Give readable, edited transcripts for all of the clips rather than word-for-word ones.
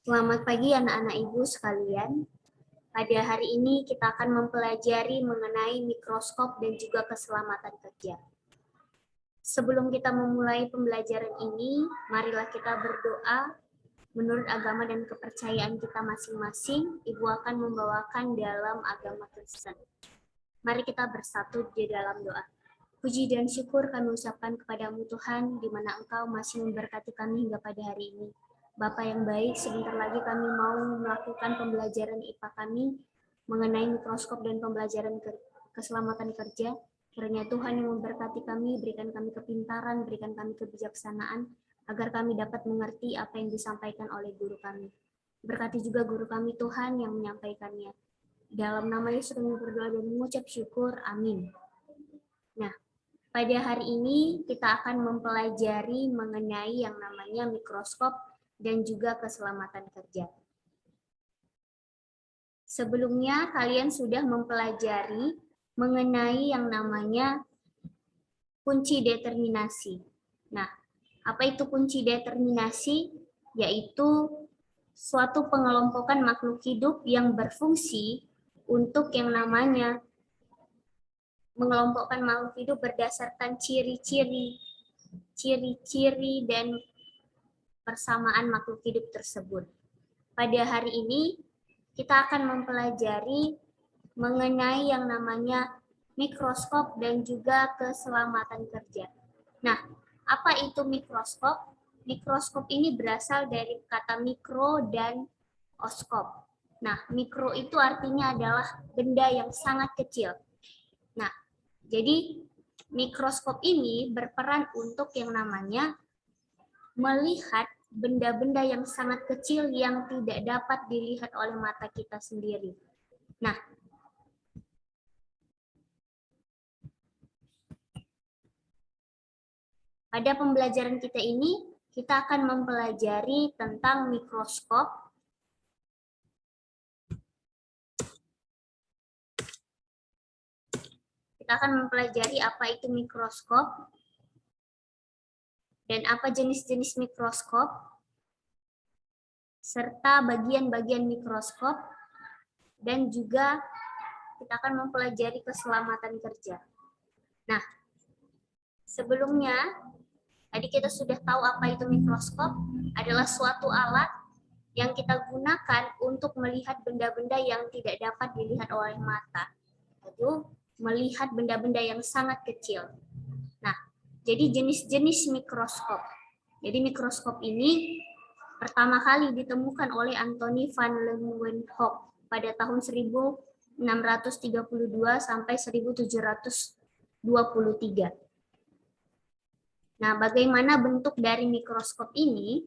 Selamat pagi anak-anak ibu sekalian. Pada hari ini kita akan mempelajari mengenai mikroskop dan juga keselamatan kerja. Sebelum kita memulai pembelajaran ini, marilah kita berdoa. Menurut agama dan kepercayaan kita masing-masing, ibu akan membawakan dalam agama Kristen. Mari kita bersatu di dalam doa. Puji dan syukur kami ucapkan kepadamu Tuhan, di mana Engkau masih memberkati kami hingga pada hari ini. Bapa yang baik, sebentar lagi kami mau melakukan pembelajaran IPA kami mengenai mikroskop dan pembelajaran keselamatan kerja. Kiranya Tuhan yang memberkati kami, berikan kami kepintaran, berikan kami kebijaksanaan, agar kami dapat mengerti apa yang disampaikan oleh guru kami. Berkati juga guru kami Tuhan yang menyampaikannya. Dalam nama Yesus kami berdoa dan mengucap syukur. Amin. Nah, pada hari ini kita akan mempelajari mengenai yang namanya mikroskop dan juga keselamatan kerja. Sebelumnya kalian sudah mempelajari mengenai yang namanya kunci determinasi. Nah, apa itu kunci determinasi? Yaitu suatu pengelompokan makhluk hidup yang berfungsi untuk yang namanya mengelompokkan makhluk hidup berdasarkan ciri-ciri dan persamaan makhluk hidup tersebut. Pada hari ini kita akan mempelajari mengenai yang namanya mikroskop dan juga keselamatan kerja. Nah, apa itu mikroskop? Mikroskop ini berasal dari kata mikro dan oskop. Nah, mikro itu artinya adalah benda yang sangat kecil. Nah, jadi mikroskop ini berperan untuk yang namanya melihat benda-benda yang sangat kecil yang tidak dapat dilihat oleh mata kita sendiri. Nah, pada pembelajaran kita ini, kita akan mempelajari tentang mikroskop. Kita akan mempelajari apa itu mikroskop dan apa jenis-jenis mikroskop, serta bagian-bagian mikroskop, dan juga kita akan mempelajari keselamatan kerja. Nah, sebelumnya, tadi kita sudah tahu apa itu mikroskop, adalah suatu alat yang kita gunakan untuk melihat benda-benda yang tidak dapat dilihat oleh mata. Yaitu melihat benda-benda yang sangat kecil. Nah, jadi jenis-jenis mikroskop. Jadi mikroskop ini pertama kali ditemukan oleh Antony van Leeuwenhoek pada tahun 1632 sampai 1723. Nah, bagaimana bentuk dari mikroskop ini?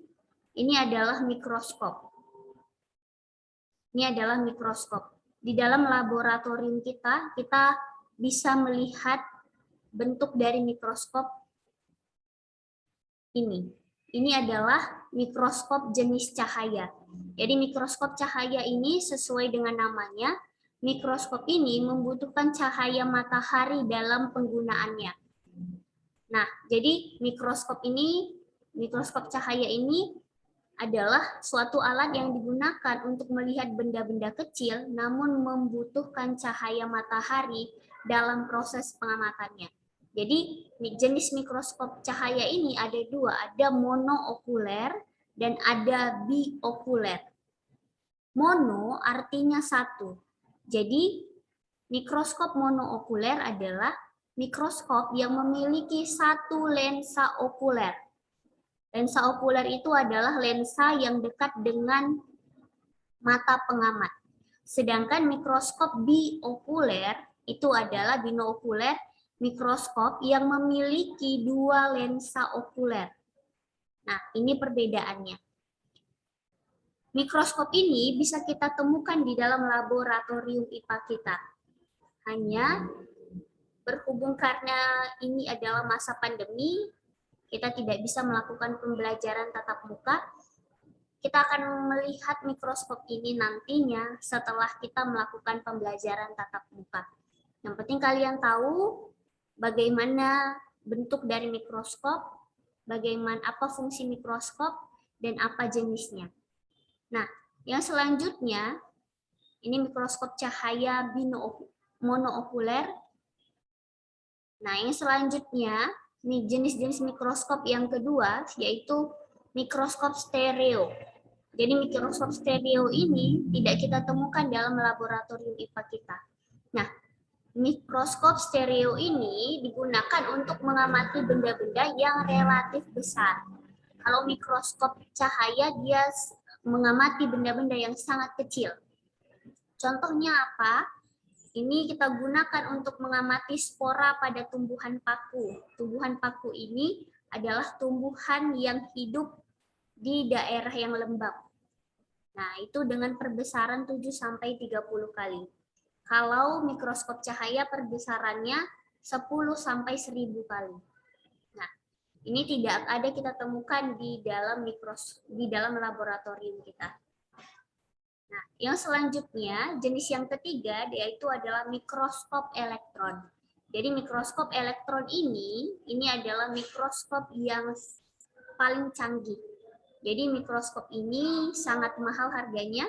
Ini adalah mikroskop. Ini adalah mikroskop. Di dalam laboratorium kita bisa melihat bentuk dari mikroskop ini. Ini adalah mikroskop jenis cahaya. Jadi mikroskop cahaya ini sesuai dengan namanya, mikroskop ini membutuhkan cahaya matahari dalam penggunaannya. Nah, jadi mikroskop cahaya ini adalah suatu alat yang digunakan untuk melihat benda-benda kecil namun membutuhkan cahaya matahari dalam proses pengamatannya. Jadi jenis mikroskop cahaya ini ada dua, ada monookuler dan ada biokuler. Mono artinya satu. Jadi mikroskop monookuler adalah mikroskop yang memiliki satu lensa okuler. Lensa okuler itu adalah lensa yang dekat dengan mata pengamat. Sedangkan mikroskop biokuler itu adalah binookuler, mikroskop yang memiliki dua lensa okuler. Nah, ini perbedaannya. Mikroskop ini bisa kita temukan di dalam laboratorium IPA kita. Hanya berhubung karena ini adalah masa pandemi, kita tidak bisa melakukan pembelajaran tatap muka, kita akan melihat mikroskop ini nantinya setelah kita melakukan pembelajaran tatap muka. Yang penting kalian tahu bagaimana bentuk dari mikroskop, bagaimana apa fungsi mikroskop, dan apa jenisnya. Nah, yang selanjutnya, ini mikroskop cahaya monookuler. Nah, yang selanjutnya, ini jenis-jenis mikroskop yang kedua, yaitu mikroskop stereo. Jadi mikroskop stereo ini tidak kita temukan dalam laboratorium IPA kita. Nah, mikroskop stereo ini digunakan untuk mengamati benda-benda yang relatif besar. Kalau mikroskop cahaya, dia mengamati benda-benda yang sangat kecil. Contohnya apa? Ini kita gunakan untuk mengamati spora pada tumbuhan paku. Tumbuhan paku ini adalah tumbuhan yang hidup di daerah yang lembab. Nah, itu dengan perbesaran 7-30 kali. Kalau mikroskop cahaya perbesarannya 10-1000 kali. Nah, ini tidak ada kita temukan di dalam laboratorium kita. Nah, yang selanjutnya, jenis yang ketiga yaitu adalah mikroskop elektron. Jadi mikroskop elektron ini adalah mikroskop yang paling canggih. Jadi mikroskop ini sangat mahal harganya.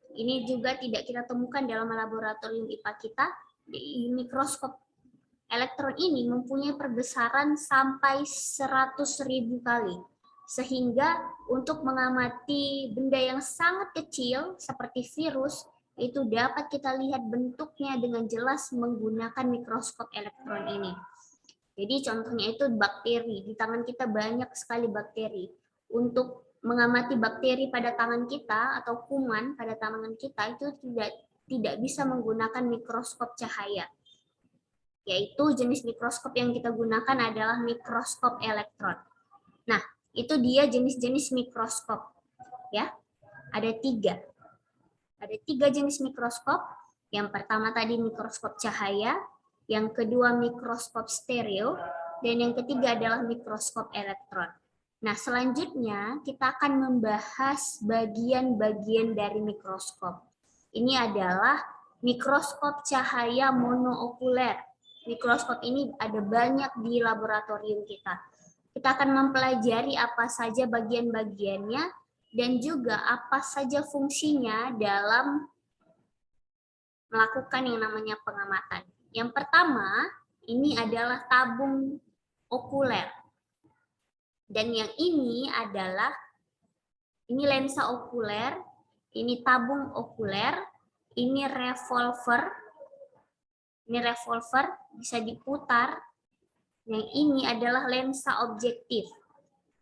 Ini juga tidak kita temukan dalam laboratorium IPA kita. Di mikroskop elektron ini mempunyai perbesaran sampai 100.000 kali. Sehingga untuk mengamati benda yang sangat kecil seperti virus, itu dapat kita lihat bentuknya dengan jelas menggunakan mikroskop elektron ini. Jadi contohnya itu bakteri. Di tangan kita banyak sekali bakteri. Untuk mengamati bakteri pada tangan kita atau kuman pada tangan kita itu tidak bisa menggunakan mikroskop cahaya. Yaitu jenis mikroskop yang kita gunakan adalah mikroskop elektron. Nah, itu dia jenis-jenis mikroskop. Ya, ada 3. Ada 3 jenis mikroskop. Yang pertama tadi mikroskop cahaya, yang kedua mikroskop stereo, dan yang ketiga adalah mikroskop elektron. Nah, selanjutnya kita akan membahas bagian-bagian dari mikroskop. Ini adalah mikroskop cahaya monookuler. Mikroskop ini ada banyak di laboratorium kita. Kita akan mempelajari apa saja bagian-bagiannya dan juga apa saja fungsinya dalam melakukan yang namanya pengamatan. Yang pertama, ini adalah tabung okuler. Dan yang ini adalah lensa okuler, ini tabung okuler, ini revolver. Ini revolver bisa diputar. Yang ini adalah lensa objektif.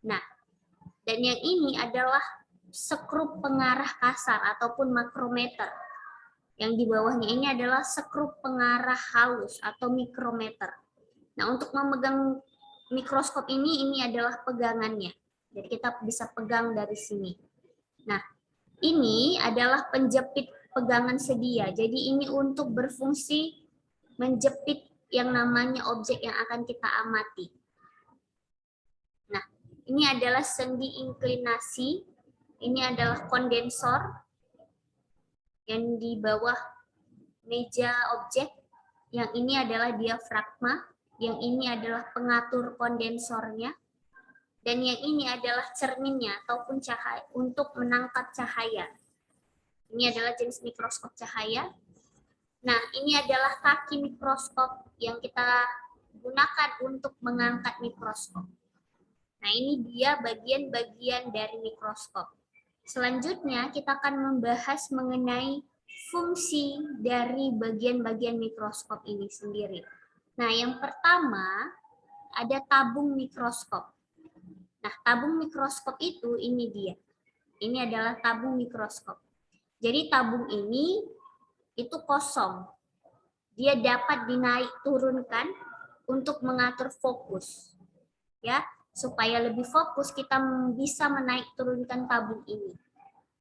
Nah, dan yang ini adalah skrup pengarah kasar ataupun makrometer. Yang di bawahnya ini adalah skrup pengarah halus atau mikrometer. Nah, untuk memegang mikroskop ini adalah pegangannya. Jadi kita bisa pegang dari sini. Nah, ini adalah penjepit pegangan sedia. Jadi ini untuk berfungsi menjepit yang namanya objek yang akan kita amati. Nah, ini adalah sendi inklinasi. Ini adalah kondensor yang di bawah meja objek. Yang ini adalah diafragma. Yang ini adalah pengatur kondensornya. Dan yang ini adalah cerminnya ataupun cahaya untuk menangkap cahaya. Ini adalah jenis mikroskop cahaya. Nah, ini adalah kaki mikroskop yang kita gunakan untuk mengangkat mikroskop. Nah, ini dia bagian-bagian dari mikroskop. Selanjutnya, kita akan membahas mengenai fungsi dari bagian-bagian mikroskop ini sendiri. Nah, yang pertama ada tabung mikroskop. Nah, tabung mikroskop ini dia. Ini adalah tabung mikroskop. Jadi tabung ini itu kosong. Dia dapat dinaik turunkan untuk mengatur fokus. Ya, supaya lebih fokus kita bisa menaik turunkan tabung ini.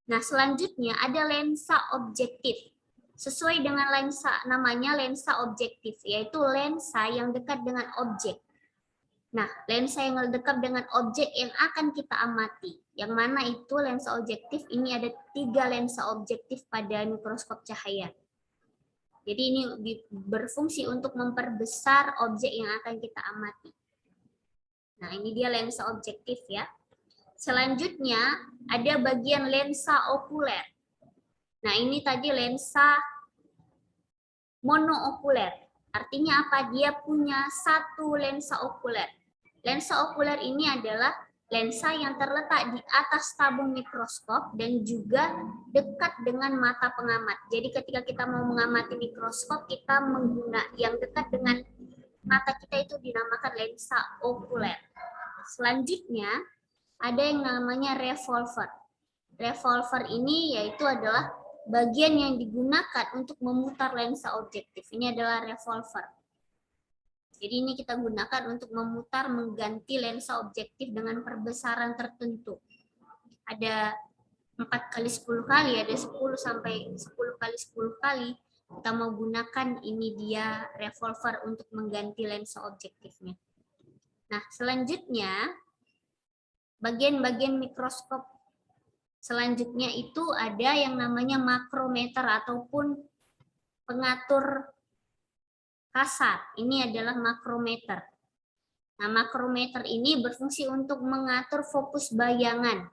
Nah, selanjutnya ada lensa objektif. Sesuai dengan lensa, namanya lensa objektif, yaitu lensa yang dekat dengan objek. Nah, lensa yang dekat dengan objek yang akan kita amati. Yang mana itu lensa objektif? Ini ada 3 lensa objektif pada mikroskop cahaya. Jadi ini berfungsi untuk memperbesar objek yang akan kita amati. Nah, ini dia lensa objektif ya. Selanjutnya ada bagian lensa okuler. Nah, ini tadi lensa monookuler. Artinya apa? Dia punya satu lensa okuler. Lensa okuler ini adalah lensa yang terletak di atas tabung mikroskop dan juga dekat dengan mata pengamat. Jadi ketika kita mau mengamati mikroskop, kita menggunakan yang dekat dengan mata kita itu dinamakan lensa okuler. Selanjutnya ada yang namanya revolver. Revolver ini yaitu adalah bagian yang digunakan untuk memutar lensa objektif. Ini adalah revolver. Jadi ini kita gunakan untuk memutar mengganti lensa objektif dengan perbesaran tertentu. Ada 4 kali 10 kali, ada 10 sampai 10 kali 10 kali. Kita mau gunakan ini dia revolver untuk mengganti lensa objektifnya. Nah, selanjutnya bagian-bagian mikroskop selanjutnya itu ada yang namanya makrometer ataupun pengatur kasar. Ini adalah makrometer. Nah, makrometer ini berfungsi untuk mengatur fokus bayangan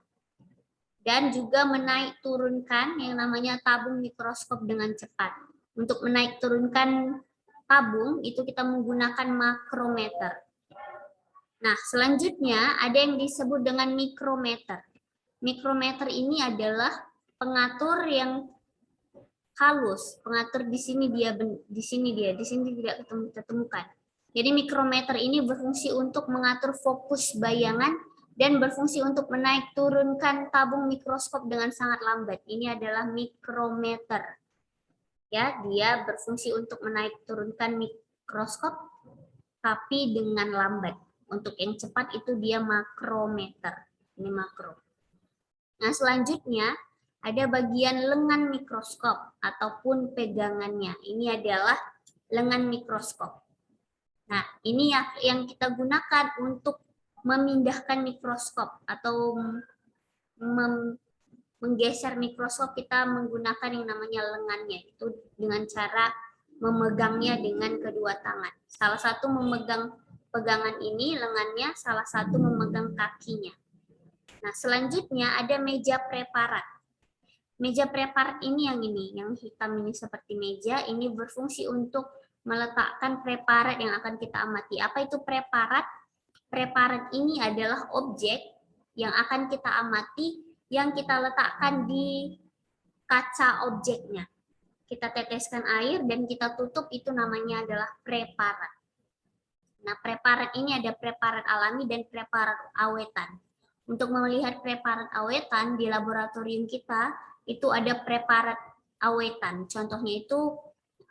dan juga menaik turunkan yang namanya tabung mikroskop dengan cepat. Untuk menaik turunkan tabung itu kita menggunakan makrometer. Nah, selanjutnya ada yang disebut dengan mikrometer. Mikrometer ini adalah pengatur yang halus. Pengatur di sini tidak ketemukan. Jadi mikrometer ini berfungsi untuk mengatur fokus bayangan dan berfungsi untuk menaik turunkan tabung mikroskop dengan sangat lambat. Ini adalah mikrometer. Ya, dia berfungsi untuk menaik turunkan mikroskop tapi dengan lambat. Untuk yang cepat itu dia makrometer. Ini makro. Nah, selanjutnya ada bagian lengan mikroskop ataupun pegangannya. Ini adalah lengan mikroskop. Nah, ini yang kita gunakan untuk memindahkan mikroskop atau menggeser mikroskop, kita menggunakan yang namanya lengannya. Itu dengan cara memegangnya dengan kedua tangan. Salah satu memegang pegangan ini, lengannya, salah satu memegang kakinya. Nah, selanjutnya ada meja preparat. Meja preparat ini, yang hitam ini seperti meja, ini berfungsi untuk meletakkan preparat yang akan kita amati. Apa itu preparat? Preparat ini adalah objek yang akan kita amati, yang kita letakkan di kaca objeknya. Kita teteskan air dan kita tutup, itu namanya adalah preparat. Nah, preparat ini ada preparat alami dan preparat awetan. Untuk melihat preparat awetan di laboratorium kita, itu ada preparat awetan. Contohnya itu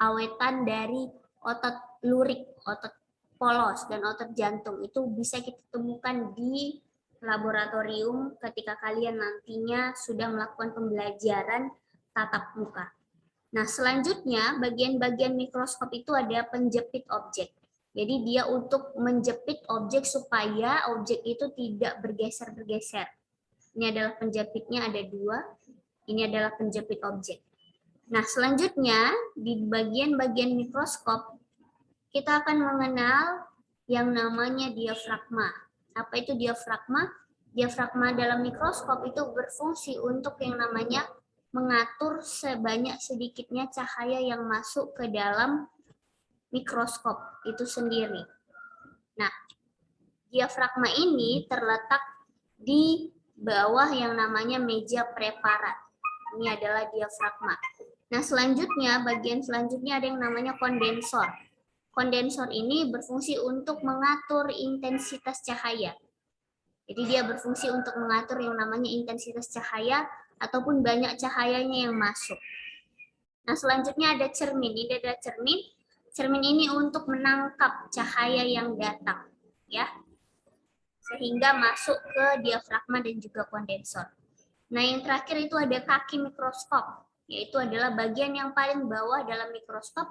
awetan dari otot lurik, otot polos, dan otot jantung. Itu bisa kita temukan di laboratorium ketika kalian nantinya sudah melakukan pembelajaran tatap muka. Nah, selanjutnya bagian-bagian mikroskop itu ada penjepit objek. Jadi dia untuk menjepit objek supaya objek itu tidak bergeser-bergeser. Ini adalah penjepitnya, ada 2. Ini adalah penjepit objek. Nah, selanjutnya di bagian-bagian mikroskop kita akan mengenal yang namanya diafragma. Apa itu diafragma? Diafragma dalam mikroskop itu berfungsi untuk yang namanya mengatur sebanyak sedikitnya cahaya yang masuk ke dalam mikroskop itu sendiri. Nah, diafragma ini terletak di bawah yang namanya meja preparat. Ini adalah diafragma. Nah, selanjutnya, bagian selanjutnya ada yang namanya kondensor. Kondensor ini berfungsi untuk mengatur intensitas cahaya. Jadi dia berfungsi untuk mengatur yang namanya intensitas cahaya ataupun banyak cahayanya yang masuk. Nah, selanjutnya ada cermin. Ini ada cermin. Cermin ini untuk menangkap cahaya yang datang, ya, sehingga masuk ke diafragma dan juga kondensor. Nah, yang terakhir itu ada kaki mikroskop, yaitu adalah bagian yang paling bawah dalam mikroskop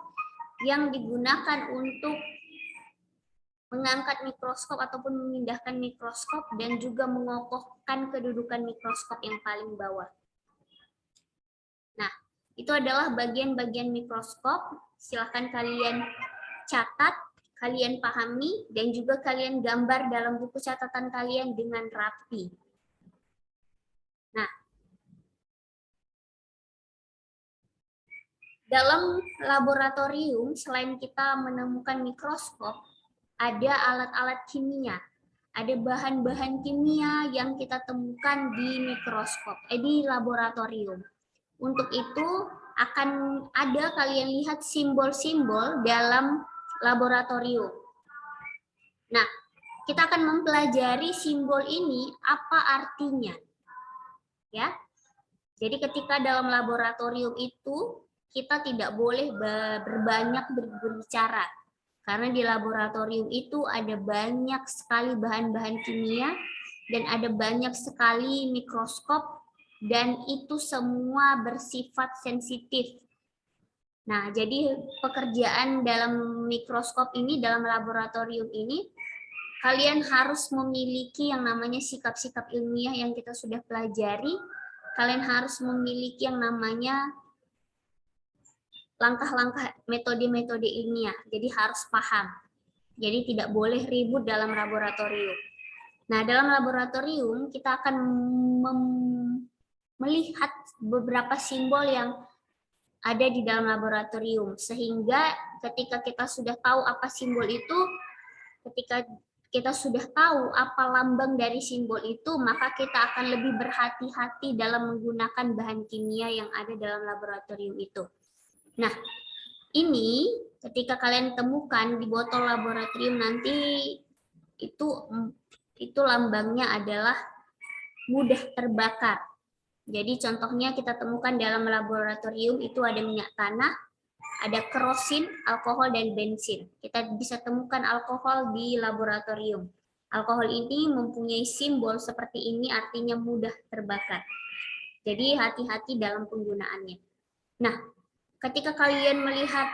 yang digunakan untuk mengangkat mikroskop ataupun memindahkan mikroskop dan juga mengokohkan kedudukan mikroskop yang paling bawah. Nah, itu adalah bagian-bagian mikroskop. Silahkan kalian catat, kalian pahami, dan juga kalian gambar dalam buku catatan kalian dengan rapi. Nah, Dalam laboratorium, selain kita menemukan mikroskop, ada alat-alat kimia, ada bahan-bahan kimia yang kita temukan di mikroskop, di laboratorium. Untuk itu akan ada kalian lihat simbol-simbol dalam laboratorium. Nah, kita akan mempelajari simbol ini apa artinya. Ya. Jadi ketika dalam laboratorium itu kita tidak boleh berbanyak berbicara. Karena di laboratorium itu ada banyak sekali bahan-bahan kimia dan ada banyak sekali mikroskop dan itu semua bersifat sensitif. Nah, jadi pekerjaan dalam mikroskop ini, dalam laboratorium ini, kalian harus memiliki yang namanya sikap-sikap ilmiah yang kita sudah pelajari. Kalian harus memiliki yang namanya langkah-langkah metode-metode ilmiah. Jadi harus paham. Jadi tidak boleh ribut dalam laboratorium. Nah, dalam laboratorium kita akan melihat beberapa simbol yang ada di dalam laboratorium. Sehingga ketika kita sudah tahu apa simbol itu, ketika kita sudah tahu apa lambang dari simbol itu, maka kita akan lebih berhati-hati dalam menggunakan bahan kimia yang ada dalam laboratorium itu. Nah, ini ketika kalian temukan di botol laboratorium nanti itu lambangnya adalah mudah terbakar. Jadi contohnya kita temukan dalam laboratorium itu ada minyak tanah, ada kerosin, alkohol, dan bensin. Kita bisa temukan alkohol di laboratorium. Alkohol ini mempunyai simbol seperti ini, artinya mudah terbakar. Jadi hati-hati dalam penggunaannya. Nah, ketika kalian melihat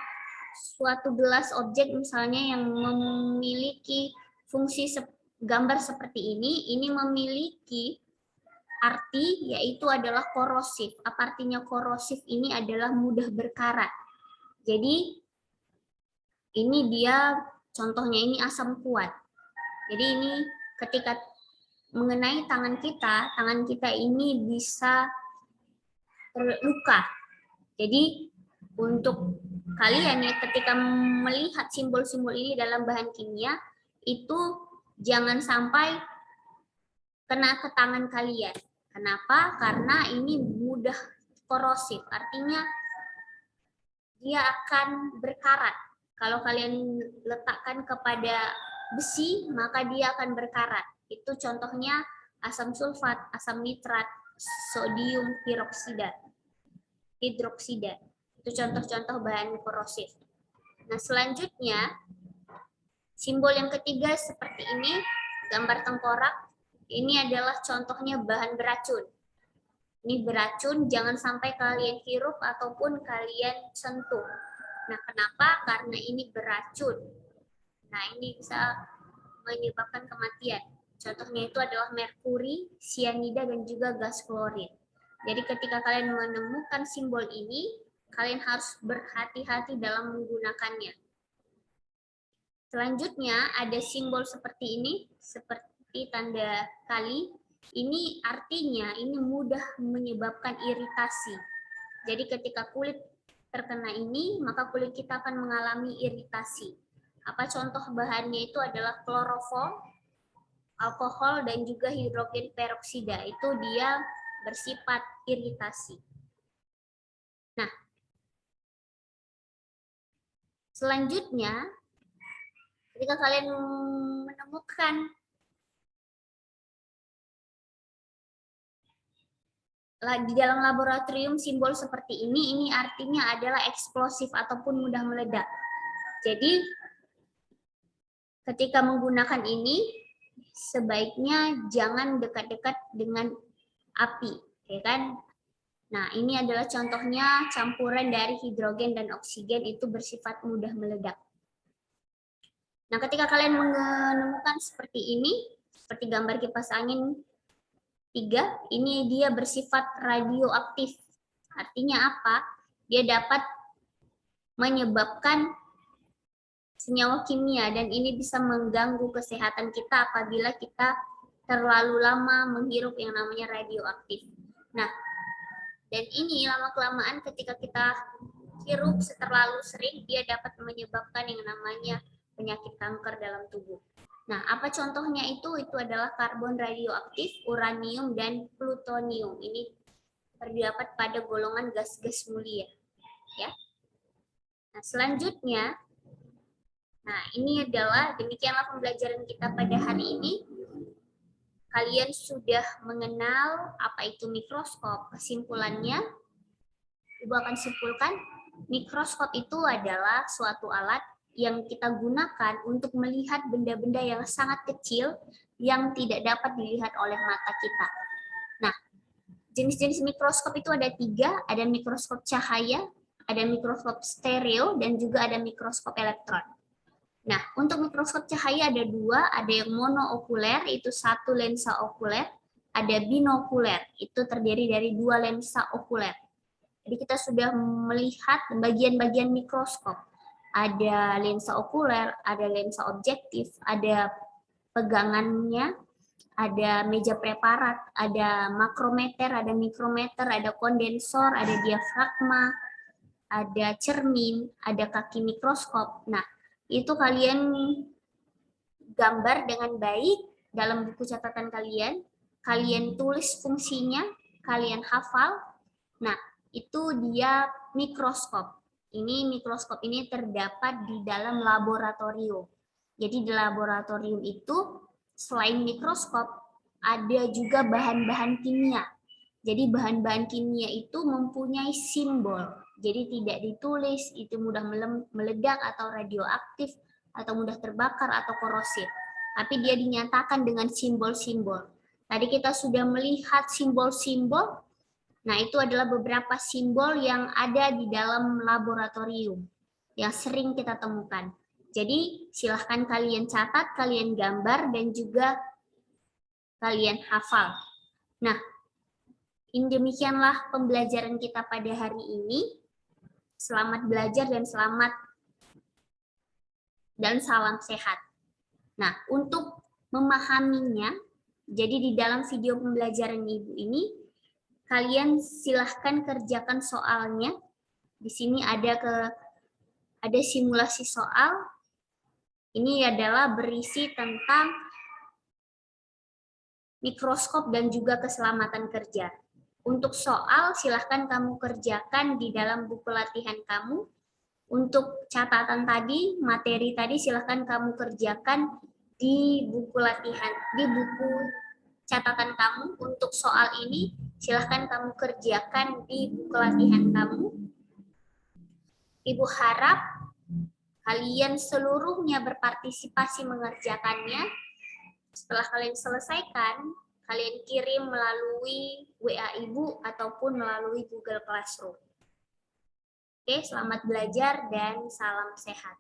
suatu gelas objek misalnya yang memiliki fungsi gambar seperti ini memiliki arti yaitu adalah korosif. Apa artinya korosif? Ini adalah mudah berkarat. Jadi ini dia contohnya, ini asam kuat. Jadi ini ketika mengenai tangan kita ini bisa terluka. Jadi untuk kalian ya ketika melihat simbol-simbol ini dalam bahan kimia itu jangan sampai kena ke tangan kalian. Kenapa? Karena ini mudah korosif. Artinya dia akan berkarat. Kalau kalian letakkan kepada besi, maka dia akan berkarat. Itu contohnya asam sulfat, asam nitrat, sodium hidroksida. Itu contoh-contoh bahan korosif. Nah, selanjutnya, simbol yang ketiga seperti ini, gambar tengkorak. Ini adalah contohnya bahan beracun. Ini beracun, jangan sampai kalian hirup ataupun kalian sentuh. Nah, kenapa? Karena ini beracun. Nah, ini bisa menyebabkan kematian. Contohnya itu adalah merkuri, sianida, dan juga gas klorin. Jadi ketika kalian menemukan simbol ini, kalian harus berhati-hati dalam menggunakannya. Selanjutnya ada simbol seperti ini, seperti tanda kali. Ini artinya ini mudah menyebabkan iritasi. Jadi ketika kulit terkena ini, maka kulit kita akan mengalami iritasi. Apa contoh bahannya itu adalah klorofol, alkohol, dan juga hidrogen peroksida. Itu dia bersifat iritasi. Nah, selanjutnya ketika kalian menemukan di dalam laboratorium simbol seperti ini artinya adalah eksplosif ataupun mudah meledak. Jadi ketika menggunakan ini sebaiknya jangan dekat-dekat dengan api, ya kan? Nah, ini adalah contohnya campuran dari hidrogen dan oksigen itu bersifat mudah meledak. Nah, ketika kalian menemukan seperti ini, seperti gambar kipas angin 3, ini dia bersifat radioaktif. Artinya apa? Dia dapat menyebabkan senyawa kimia dan ini bisa mengganggu kesehatan kita apabila kita terlalu lama menghirup yang namanya radioaktif. Nah, dan ini lama-kelamaan ketika kita menghirup terlalu sering, dia dapat menyebabkan yang namanya penyakit kanker dalam tubuh. Nah, apa contohnya itu? Itu adalah karbon radioaktif, uranium, dan plutonium. Ini terdapat pada golongan gas-gas mulia. Ya. Nah, selanjutnya, ini adalah demikianlah pembelajaran kita pada hari ini. Kalian sudah mengenal apa itu mikroskop. Kesimpulannya, Ibu akan simpulkan, mikroskop itu adalah suatu alat yang kita gunakan untuk melihat benda-benda yang sangat kecil yang tidak dapat dilihat oleh mata kita. Nah, jenis-jenis mikroskop itu ada 3, ada mikroskop cahaya, ada mikroskop stereo, dan juga ada mikroskop elektron. Nah, untuk mikroskop cahaya ada 2, ada yang monookuler, itu 1 lensa okuler, ada binokuler, itu terdiri dari 2 lensa okuler. Jadi kita sudah melihat bagian-bagian mikroskop. Ada lensa okuler, ada lensa objektif, ada pegangannya, ada meja preparat, ada makrometer, ada mikrometer, ada kondensor, ada diafragma, ada cermin, ada kaki mikroskop. Nah, itu kalian gambar dengan baik dalam buku catatan kalian, kalian tulis fungsinya, kalian hafal. Nah, itu dia mikroskop. Ini mikroskop ini terdapat di dalam laboratorium. Jadi di laboratorium itu selain mikroskop ada juga bahan-bahan kimia. Jadi bahan-bahan kimia itu mempunyai simbol. Jadi tidak ditulis itu mudah meledak atau radioaktif atau mudah terbakar atau korosif. Tapi dia dinyatakan dengan simbol-simbol. Tadi kita sudah melihat simbol-simbol. Nah, itu adalah beberapa simbol yang ada di dalam laboratorium yang sering kita temukan. Jadi, silahkan kalian catat, kalian gambar, dan juga kalian hafal. Nah, demikianlah pembelajaran kita pada hari ini. Selamat belajar dan salam sehat. Nah, untuk memahaminya, jadi di dalam video pembelajaran Ibu ini, kalian silahkan kerjakan soalnya. Di sini ada simulasi soal. Ini adalah berisi tentang mikroskop dan juga keselamatan kerja. Untuk soal, silahkan kamu kerjakan di dalam buku latihan kamu. Untuk catatan tadi, materi tadi, silahkan kamu kerjakan di buku latihan, di buku catatan kamu. Untuk soal ini, silahkan kamu kerjakan di buku latihan kamu. Ibu harap kalian seluruhnya berpartisipasi mengerjakannya. Setelah kalian selesaikan, kalian kirim melalui WA Ibu ataupun melalui Google Classroom. Oke, selamat belajar dan salam sehat.